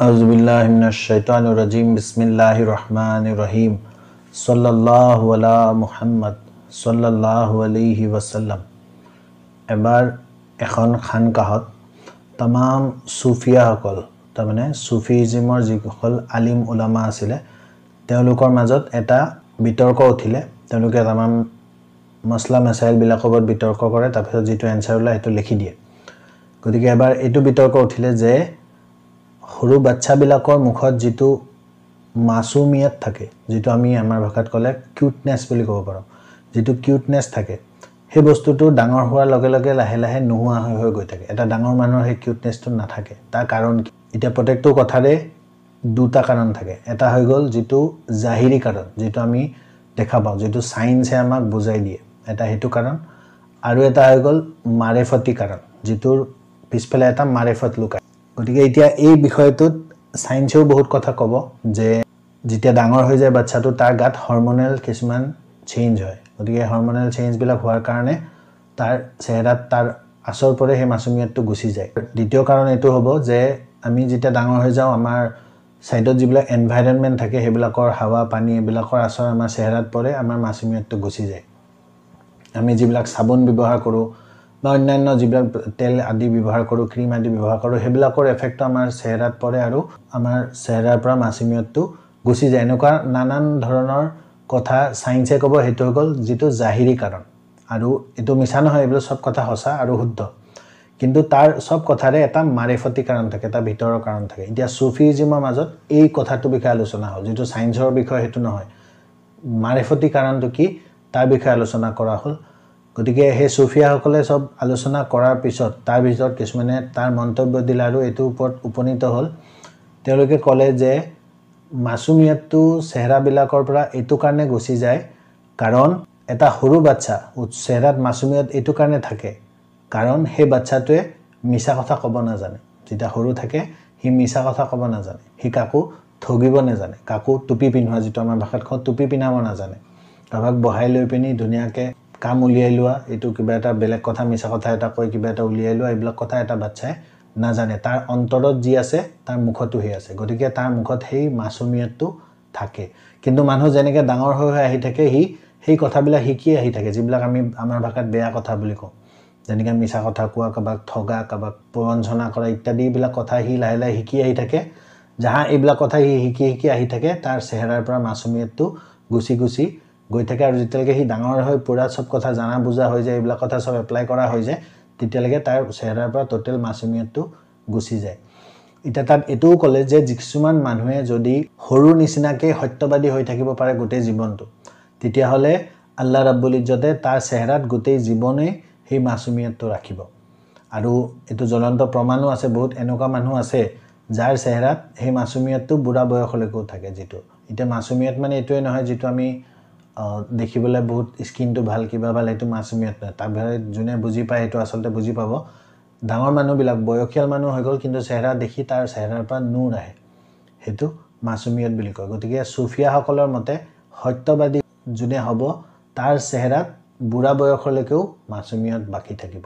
আউযুবিল্লাহি মিনাশ শাইতানিৰ ৰাজিম বিসমিল্লাহিৰ ৰহমানিৰ ৰহিম সাল্লাল্লাহু আলা মুহাম্মদ সাল্লাল্লাহু আলাইহি ওয়াসাল্লাম। এবাৰ এখন খানকাহত तमाम সুফিয়াসকল তাৰমানে সুফিজিমৰ যিসকল আলিম উলামা আছিলে তেওঁলোকৰ মাজত এটা বিতৰ্ক উঠিলে। তেওঁলোকে तमाम মছলা মাসাইল বিলাকৰ ওপৰত বিতৰ্ক কৰে, তাৰপিছত যেটো এনসাৰ ওলাই সেইটো লিখি দিয়ে। গতিকে এবাৰ এইটো বিতৰ্ক উঠিলে যে সৰু বাচ্চাবিলাকৰ মুখত যেটো মাসুমিয়ত থাকে, যেটো আমি আমাৰ ভাষাত ক'লে কিউটনেস বুলি ক'ব পাৰো, যেটো কিউটনেস থাকে সেই বস্তুটো ডাঙৰ হোৱাৰ লগে লগে লাহে লাহে নোহোৱা হৈ গৈ থাকে। এটা ডাঙৰ মানুহৰ সেই কিউটনেসটো নাথাকে। তাৰ কাৰণ কি? এটা প্ৰত্যেকটো কথাৰে দুটা কাৰণ থাকে। এটা হৈ গ'ল যেটো জাহিৰী কাৰণ, যেটো আমি দেখা পাওঁ, যেটো সায়েন্সে আমাক বুজাই দিয়ে, এটা হেতু কাৰণ। আৰু এটা হৈ গ'ল মাৰিফতি কাৰণ, যেটোৰ পিছফালে এটা মাৰিফত লুকায়। গতিকে এতিয়া এই বিষয়টোত সায়েন্সেও বহুত কথা ক'ব যে যেতিয়া ডাঙৰ হৈ যায় বাচ্চাটো তাৰ গাত হৰমোনাল কিছুমান চেঞ্জ হয়। গতিকে হৰমোনাল চেঞ্জ বিলাক হোৱাৰ কাৰণে তাৰ চেহাৰাত তাৰ আসৰ পৰে, সেই মাসুমিয়তটো গুচি যায়। দ্বিতীয় কাৰণ এটো হ'ব যে আমি যেতিয়া ডাঙৰ হৈ যাওঁ আমাৰ সাইডত যিবিলাক এনভায়ৰনমেন্ট থাকে সেইবিলাকৰ হাৱা পানী এইবিলাকৰ আসৰ আমাৰ চেহাৰাত পৰে, আমাৰ মাসুমিয়তটো গুচি যায়। আমি যিবিলাক সাবুন ব্যৱহাৰ কৰো বা অন্যান্য যিবিলাক তেল আদি ব্যৱহাৰ কৰো, ক্ৰীম আদি ব্যৱহাৰ কৰো, সেইবিলাকৰ এফেক্ট আমাৰ চেহাৰাত পৰে আৰু আমাৰ চেহাৰাৰ পৰা মাসুমিয়তটো গুচি যায়। এনেকুৱা নানান ধৰণৰ কথা সায়েন্সে ক'ব। হেতু হৈ গ'ল যেটো জাহিৰী কাৰণ। আৰু এটো মিছা নহয়, এইবোৰ সব কথা সঁচা আৰু শুদ্ধ, কিন্তু তাৰ সব কথাৰে এটা মাৰিফতি কাৰণ থাকে, এটা ভিতৰৰ কাৰণ থাকে। এতিয়া সুফিজিমৰ মাজত এই কথাটো বিষয়ে আলোচনা হ'ল, যেটো সায়েন্সৰ বিষয় হেতু নহয়। মাৰিফতি কাৰণটো কি তাৰ বিষয়ে আলোচনা কৰা হ'ল। গতিকে সেই সুফিয়াসকলে সব আলোচনা কৰাৰ পিছত তাৰ ভিতৰত কিছুমানে তাৰ মন্তব্য দিলে আৰু এটোৰ ওপৰত উপনীত হ'ল। তেওঁলোকে ক'লে যে মাসুমিয়তটো চেহাৰাবিলাকৰ পৰা এটো কাৰণে গুচি যায় কাৰণ এটা সৰু বাচ্চা চেহাৰাত মাসুমিয়ত এটো কাৰণে থাকে কাৰণ সেই বাচ্চাটোৱে মিছা কথা ক'ব নাজানে। যেতিয়া সৰু থাকে সি মিছা কথা ক'ব নাজানে, সি কাকো ঠগিব নাজানে, কাকো টুপি পিন্ধোৱা, যেটো আমাৰ ভাষাত কওঁ টুপি পিন্ধাব নাজানে, কাবাক বহাই লৈ পিনি ধুনীয়াকে কাম উলিয়াই লোৱা, এটো কিবা এটা বেলেগ কথা মিছা কথা এটা কৈ কিবা এটা উলিয়াই লোৱা, এইবিলাক কথা এটা বাচ্চাই নাজানে। তাৰ অন্তৰত যি আছে তাৰ মুখতো হে আছে। গতিকে তাৰ মুখত সেই মাসুমিয়তটো থাকে। কিন্তু মানুহ যেনেকে ডাঙৰ হৈ আহি থাকে সি সেই কথাবিলাক শিকি আহি থাকে, যিবিলাক আমি আমাৰ ভাষাত বেয়া কথা বুলি কওঁ, যেনেকে মিছা কথা কোৱা, কাবাক ঠগা, কাবাক প্ৰবঞ্চনা কৰা ইত্যাদি এইবিলাক কথা সি লাহে লাহে শিকি আহি থাকে। যাহা এইবিলাক কথা সি শিকি আহি থাকে, তাৰ চেহাৰাৰ পৰা মাসুমিয়তটো গুচি গুচি গৈ থাকে। আৰু যেতিয়ালৈকে সি ডাঙৰ হৈ পুৰা সব কথা জানা বুজা হৈ যায়, এইবিলাক কথা সব এপ্লাই কৰা হৈ যায়, তেতিয়ালৈকে তাৰ চেহাৰাৰ পৰা টোটাল মাসুমিয়তটো গুচি যায়। এতিয়া তাত এটোও ক'লে যে কিছুমান মানুহে যদি সৰু নিচিনাকে সত্যবাদী হৈ থাকিব পাৰে গোটেই জীৱনটো, তেতিয়াহ'লে আল্লাহ ৰাব্বুল ইজ্জতে তাৰ চেহাৰাত গোটেই জীৱনে সেই মাসুমিয়তটো ৰাখিব। আৰু এটো জ্বলন্ত প্ৰমাণো আছে। বহুত এনেকুৱা মানুহ আছে যাৰ চেহাৰাত সেই মাসুমিয়তটো বুঢ়া বয়সলৈকেও থাকে। যেটো এতিয়া মাসুমিয়ত মানে এটোৱে নহয় যেটো আমি দেখিবলৈ বহুত স্কিনটো ভাল কিবা ভাল, এটো মাসুমিয়ত নহয়। তাৰ ভিতৰত যোনে বুজি পায় এটো আচলতে বুজি পাব। ডাঙৰ মানুহবিলাক বয়সীয়াল মানুহ হৈ গ'ল কিন্তু চেহাৰা দেখি তাৰ চেহাৰাৰ পৰা নূৰ আহে, হেতু মাসুমিয়ত বুলি কয়। গতিকে সুফিয়াসকলৰ মতে সত্যবাদী যোনে হ'ব তাৰ চেহাৰাত বুঢ়া বয়সলৈকেও মাসুমিয়ত বাকি থাকিব।